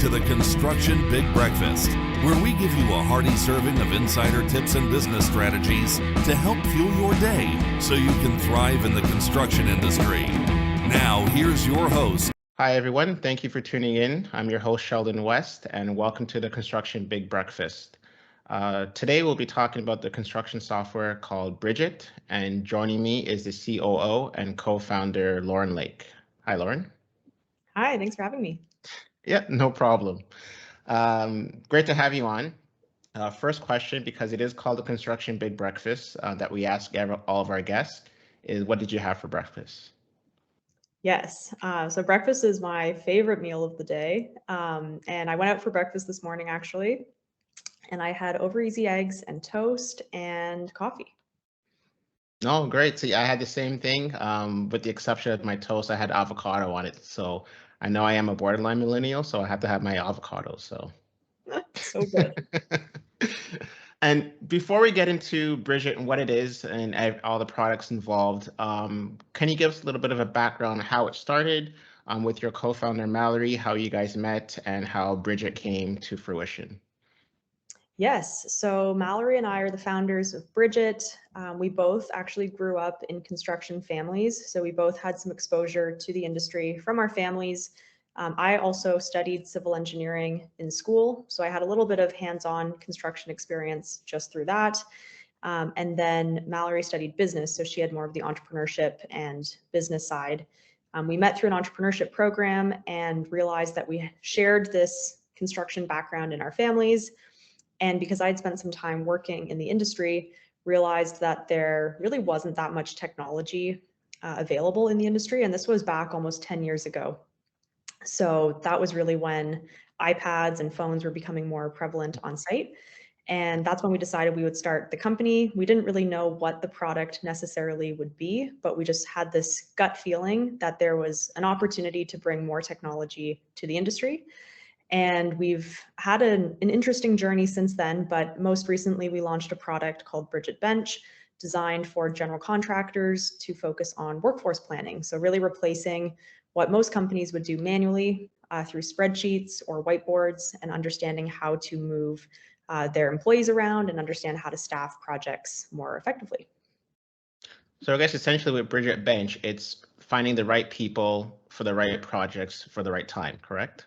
to the Construction Big Breakfast, where we give you a hearty serving of insider tips and business strategies to help fuel your day so you can thrive in the construction industry. Now, here's your host. Hi, everyone. Thank you for tuning in. I'm your host, Sheldon West, and welcome to the Construction Big Breakfast. Today, we'll be talking about the construction software called Bridgit, and joining me is the COO and co-founder, Lauren Lake. Hi, Lauren. Hi, thanks for having me. Yeah, no problem. Great to have you on. First question, because it is called the Construction Big Breakfast that we ask all of our guests, is what did you have for breakfast? Yes, so breakfast is my favorite meal of the day. And I went out for breakfast this morning, actually, and I had over easy eggs and toast and coffee. Oh, great. See, I had the same thing, with the exception of my toast. I had avocado on it. So I know I am a borderline millennial, so I have to have my avocado. So So good. And before we get into Bridgit and what it is and all the products involved, can you give us a little bit of a background on how it started with your co-founder, Mallory, how you guys met, and how Bridgit came to fruition? Yes, so Mallory and I are the founders of Bridgit. We both actually grew up in construction families, so we both had some exposure to the industry from our families. I also studied civil engineering in school, so I had a little bit of hands-on construction experience just through that. And then Mallory studied business, so she had more of the entrepreneurship and business side. We met through an entrepreneurship program and realized that we shared this construction background in our families. And because I'd spent some time working in the industry, realized that there really wasn't that much technology available in the industry. And this was back almost 10 years ago. So that was really when iPads and phones were becoming more prevalent on site. And that's when we decided we would start the company. We didn't really know what the product necessarily would be, but we just had this gut feeling that there was an opportunity to bring more technology to the industry. And we've had an interesting journey since then, but most recently we launched a product called Bridgit Bench, designed for general contractors to focus on workforce planning. So really replacing what most companies would do manually through spreadsheets or whiteboards, and understanding how to move their employees around and understand how to staff projects more effectively. So I guess essentially with Bridgit Bench, it's finding the right people for the right projects for the right time, correct?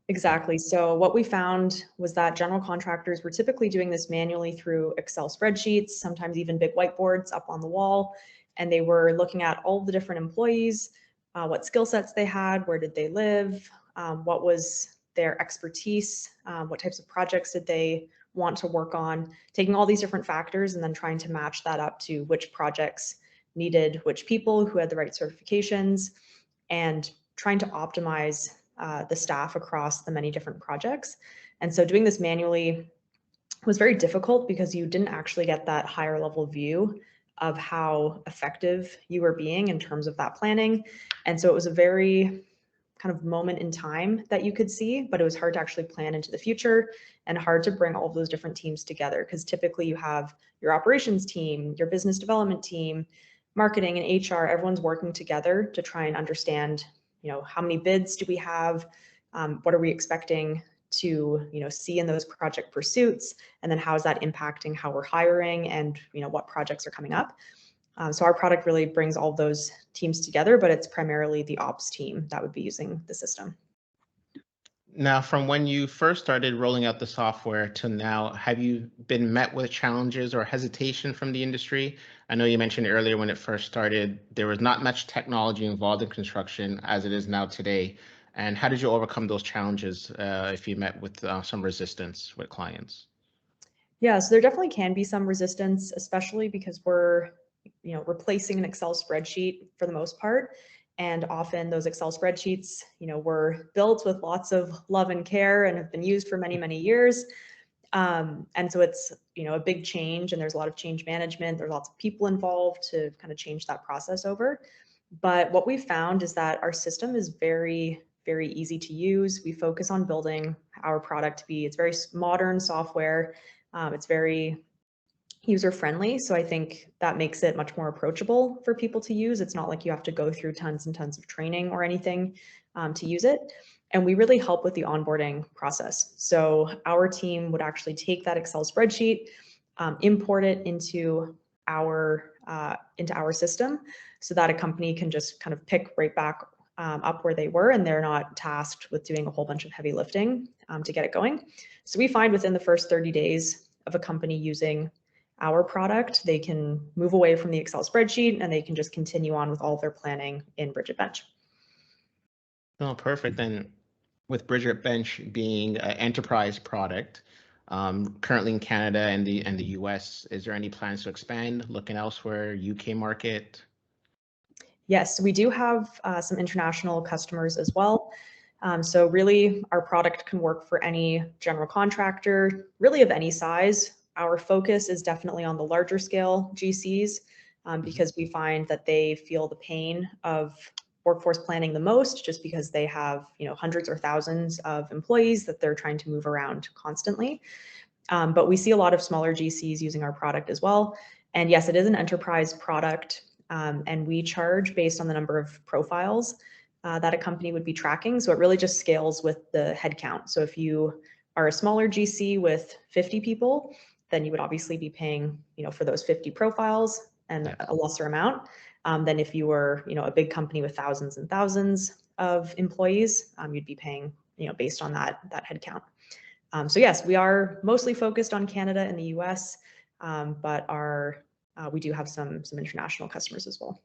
Exactly. So what we found was that general contractors were typically doing this manually through Excel spreadsheets, sometimes even big whiteboards up on the wall. And they were looking at all the different employees, what skill sets they had, where did they live, what was their expertise, what types of projects did they want to work on, taking all these different factors and then trying to match that up to which projects needed which people, who had the right certifications, and trying to optimize the staff across the many different projects. And so doing this manually was very difficult because you didn't actually get that higher level view of how effective you were being in terms of that planning. And so it was a very kind of moment in time that you could see, but it was hard to actually plan into the future and hard to bring all of those different teams together, because typically you have your operations team, your business development team, marketing and HR, everyone's working together to try and understand, how many bids do we have? What are we expecting to, see in those project pursuits? And then how is that impacting how we're hiring and, what projects are coming up? So our product really brings all those teams together, but it's primarily the ops team that would be using the system. Now, from when you first started rolling out the software to now, have you been met with challenges or hesitation from the industry? I know you mentioned earlier when it first started, there was not much technology involved in construction as it is now today. And how did you overcome those challenges if you met with some resistance with clients? Yeah, so there definitely can be some resistance, especially because we're, replacing an Excel spreadsheet for the most part. And often those Excel spreadsheets, were built with lots of love and care and have been used for many, many years. And so it's, a big change, and there's a lot of change management. There's lots of people involved to kind of change that process over. But what we found is that our system is very, very easy to use. We focus on building our product to be, it's very modern software. It's very user-friendly. So I think that makes it much more approachable for people to use. It's not like you have to go through tons and tons of training or anything to use it. And we really help with the onboarding process. So our team would actually take that Excel spreadsheet, import it into our system so that a company can just kind of pick right back up where they were, and they're not tasked with doing a whole bunch of heavy lifting to get it going. So we find within the first 30 days of a company using our product, they can move away from the Excel spreadsheet and they can just continue on with all of their planning in Bridgit Bench. Oh, perfect. And with Bridgit Bench being an enterprise product, currently in Canada and the US, is there any plans to expand, looking elsewhere, UK market? Yes, we do have some international customers as well. So really, our product can work for any general contractor, really of any size. Our focus is definitely on the larger scale GCs because we find that they feel the pain of workforce planning the most, just because they have hundreds or thousands of employees that they're trying to move around constantly. But we see a lot of smaller GCs using our product as well. And yes, it is an enterprise product. And we charge based on the number of profiles that a company would be tracking. So it really just scales with the headcount. So if you are a smaller GC with 50 people, then you would obviously be paying, for those 50 profiles and a lesser amount than if you were, a big company with thousands and thousands of employees, you'd be paying, based on that headcount. So yes, we are mostly focused on Canada and the US, but we do have some international customers as well.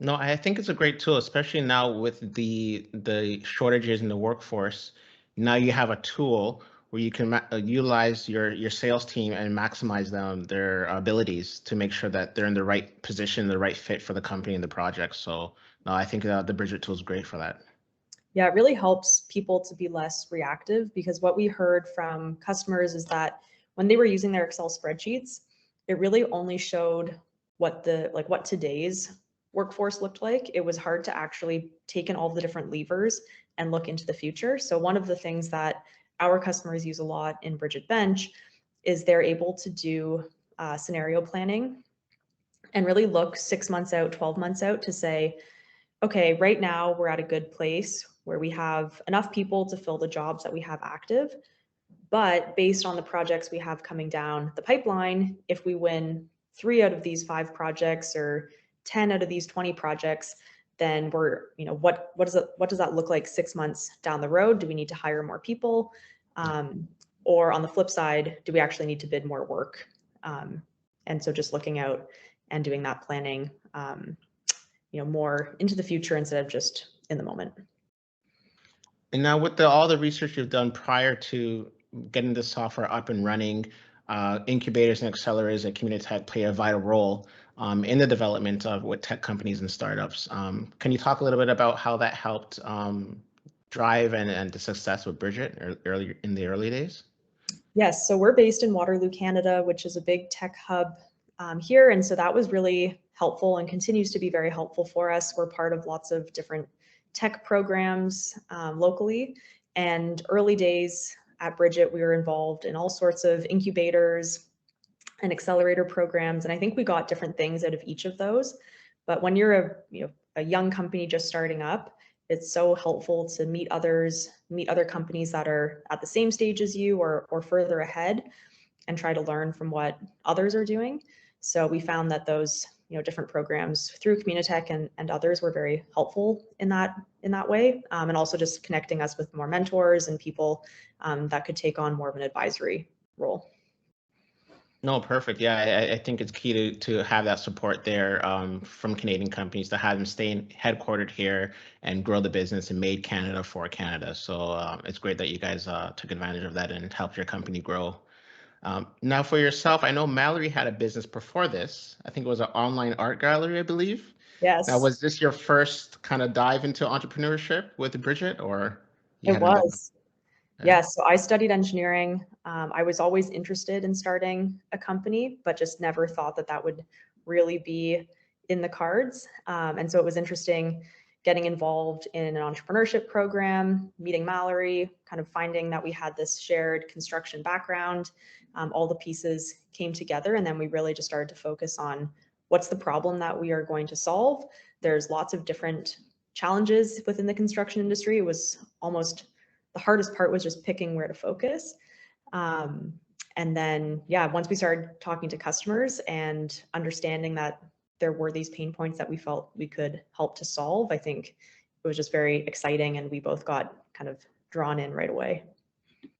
No, I think it's a great tool, especially now with the shortages in the workforce. Now you have a tool where you can utilize your sales team and maximize their abilities to make sure that they're in the right position, the right fit for the company and the project. So no, I think the Bridgit tool is great for that. Yeah, it really helps people to be less reactive, because what we heard from customers is that when they were using their Excel spreadsheets, it really only showed what today's workforce looked like. It was hard to actually take in all the different levers and look into the future. So one of the things that our customers use a lot in Bridgit Bench is they're able to do scenario planning and really look 6 months out, 12 months out to say, okay, right now we're at a good place where we have enough people to fill the jobs that we have active. But based on the projects we have coming down the pipeline, if we win 3 out of these 5 projects or 10 out of these 20 projects, then we're, what does that look like 6 months down the road? Do we need to hire more people? Or on the flip side, do we actually need to bid more work? And so just looking out and doing that planning, more into the future instead of just in the moment. And now with all the research you've done prior to getting the software up and running, incubators and accelerators at Community Tech play a vital role in the development of with tech companies and startups. Can you talk a little bit about how that helped drive and the success with Bridgit earlier in the early days? Yes, so we're based in Waterloo, Canada, which is a big tech hub here. And so that was really helpful and continues to be very helpful for us. We're part of lots of different tech programs locally. And early days at Bridgit, we were involved in all sorts of incubators and accelerator programs. And I think we got different things out of each of those. But when you're a young company just starting up, it's so helpful to meet other companies that are at the same stage as you or further ahead and try to learn from what others are doing. So we found that those different programs through Communitech and others were very helpful in that way, and also just connecting us with more mentors and people that could take on more of an advisory role. No, perfect. Yeah, I think it's key to have that support there from Canadian companies to have them stay headquartered here and grow the business and made Canada for Canada. So it's great that you guys took advantage of that and helped your company grow. Now for yourself, I know Mallory had a business before this. I think it was an online art gallery, I believe. Yes. Now, was this your first kind of dive into entrepreneurship with Bridgit, or? It was. Yes, so I studied engineering. I was always interested in starting a company, but just never thought that would really be in the cards. And so it was interesting getting involved in an entrepreneurship program, meeting Mallory, kind of finding that we had this shared construction background. All the pieces came together, and then we really just started to focus on what's the problem that we are going to solve. There's lots of different challenges within the construction industry. It was almost the hardest part was just picking where to focus. And then, yeah, once we started talking to customers and understanding that there were these pain points that we felt we could help to solve, I think it was just very exciting, and we both got kind of drawn in right away.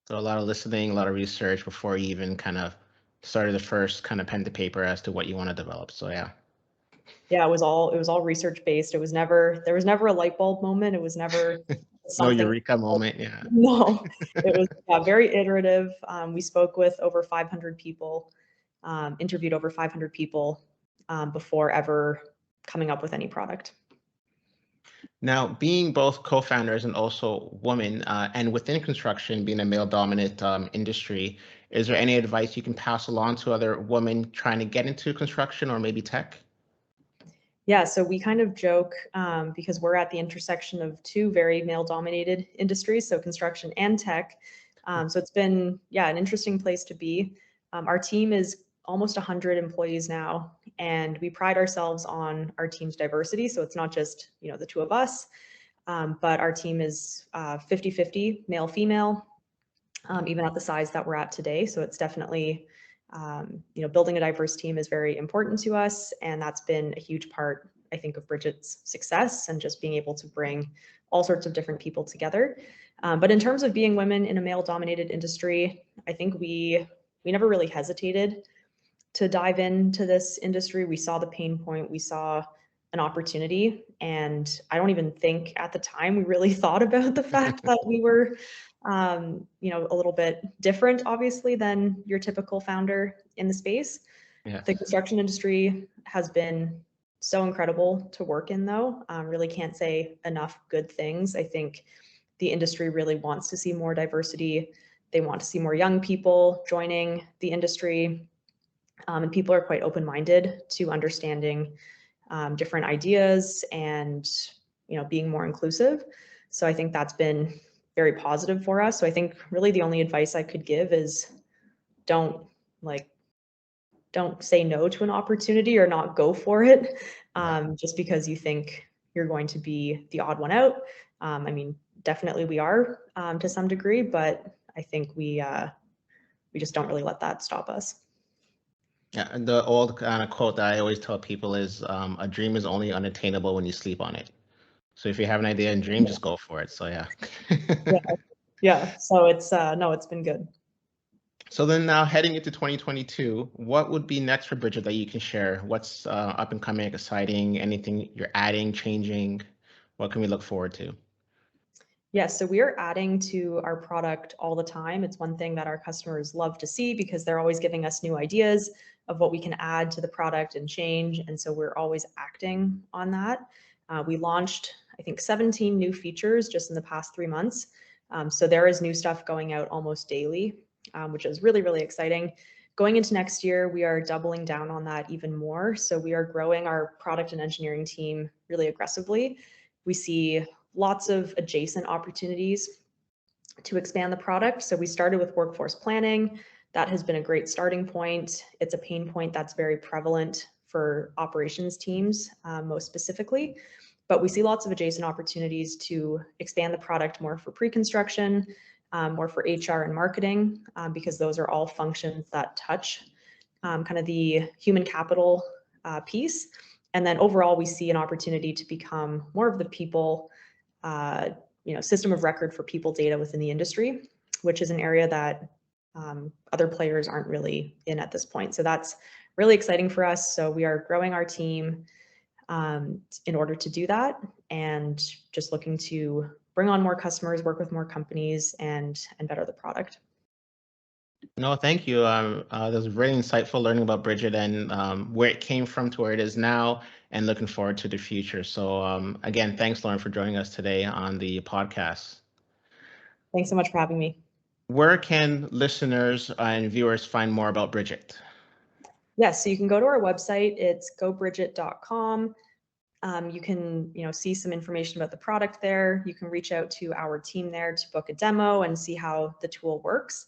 So a lot of listening, a lot of research before you even kind of started the first kind of pen to paper as to what you want to develop. So yeah. Yeah, it was all research based. There was never a light bulb moment. It was never No something. eureka moment. Yeah. No, it was very iterative. We spoke with over 500 people, interviewed over 500 people before ever coming up with any product. Now, being both co-founders and also women, and within construction being a male-dominant industry, is there any advice you can pass along to other women trying to get into construction or maybe tech? Yeah, so we kind of joke because we're at the intersection of two very male-dominated industries, so construction and tech. So it's been, yeah, an interesting place to be. Our team is almost 100 employees now, and we pride ourselves on our team's diversity. So it's not just, the two of us, but our team is 50-50 male-female, even at the size that we're at today. So it's definitely, building a diverse team is very important to us. And that's been a huge part, I think, of Bridgit's success and just being able to bring all sorts of different people together. But in terms of being women in a male-dominated industry, I think we never really hesitated to dive into this industry. We saw the pain point, we saw an opportunity, and I don't even think at the time we really thought about the fact that we were, a little bit different, obviously, than your typical founder in the space. Yeah. The construction industry has been so incredible to work in, though. Really can't say enough good things. I think the industry really wants to see more diversity. They want to see more young people joining the industry. And people are quite open-minded to understanding different ideas and, being more inclusive. So I think that's been very positive for us. So I think really the only advice I could give is don't say no to an opportunity or not go for it just because you think you're going to be the odd one out. I mean, definitely we are to some degree, but I think we just don't really let that stop us. Yeah, and the old kind of quote that I always tell people is a dream is only unattainable when you sleep on it. So if you have an idea and dream, just go for it. So yeah. Yeah. So it's it's been good. So then now heading into 2022, what would be next for Bridget that you can share? What's up and coming, exciting? Anything you're adding, changing? What can we look forward to? Yeah, so we are adding to our product all the time. It's one thing that our customers love to see because they're always giving us new ideas of what we can add to the product and change. And so we're always acting on that. We launched, I think, 17 new features just in the past 3 months. So there is new stuff going out almost daily, which is really, really exciting. Going into next year, we are doubling down on that even more. So we are growing our product and engineering team really aggressively. We see lots of adjacent opportunities to expand the product. So we started with workforce planning. That has been a great starting point. It's a pain point that's very prevalent for operations teams, most specifically. But we see lots of adjacent opportunities to expand the product more for pre-construction, more for HR and marketing, because those are all functions that touch kind of the human capital piece. And then overall, we see an opportunity to become more of the people system of record for people data within the industry, which is an area that other players aren't really in at this point. So that's really exciting for us. So we are growing our team in order to do that, and just looking to bring on more customers, work with more companies, and better the product. No, thank you. That was really insightful learning about Bridget and where it came from to where it is now, and looking forward to the future. So again, thanks, Lauren, for joining us today on the podcast. Thanks so much for having me. Where can listeners and viewers find more about Bridget? Yes, so you can go to our website. It's gobridgit.com. You can see some information about the product there. You can reach out to our team there to book a demo and see how the tool works.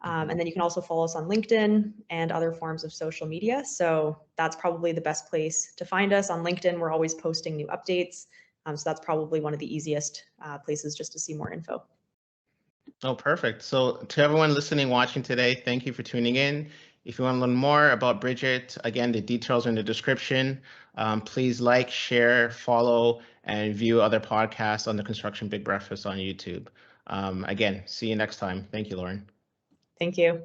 And then you can also follow us on LinkedIn and other forms of social media. So that's probably the best place to find us. On LinkedIn, we're always posting new updates So that's probably one of the easiest places just to see more info. Oh, perfect. So to everyone listening, watching today, thank you for tuning in. If you want to learn more about Bridgit, again, the details are in the description. Please like, share, follow, and view other podcasts on the Construction Big Breakfast on YouTube. Again, see you next time. Thank you, Lauren. Thank you.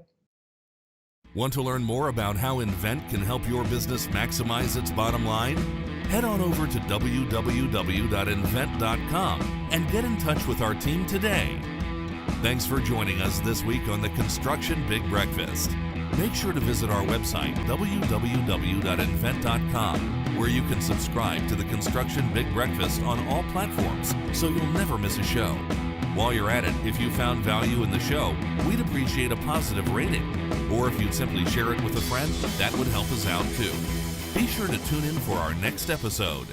Want to learn more about how Invennt can help your business maximize its bottom line? Head on over to www.invennt.com and get in touch with our team today. Thanks for joining us this week on the Construction Big Breakfast. Make sure to visit our website, www.invennt.com, where you can subscribe to the Construction Big Breakfast on all platforms so you'll never miss a show. While you're at it, if you found value in the show, we'd appreciate a positive rating. Or if you'd simply share it with a friend, that would help us out too. Be sure to tune in for our next episode.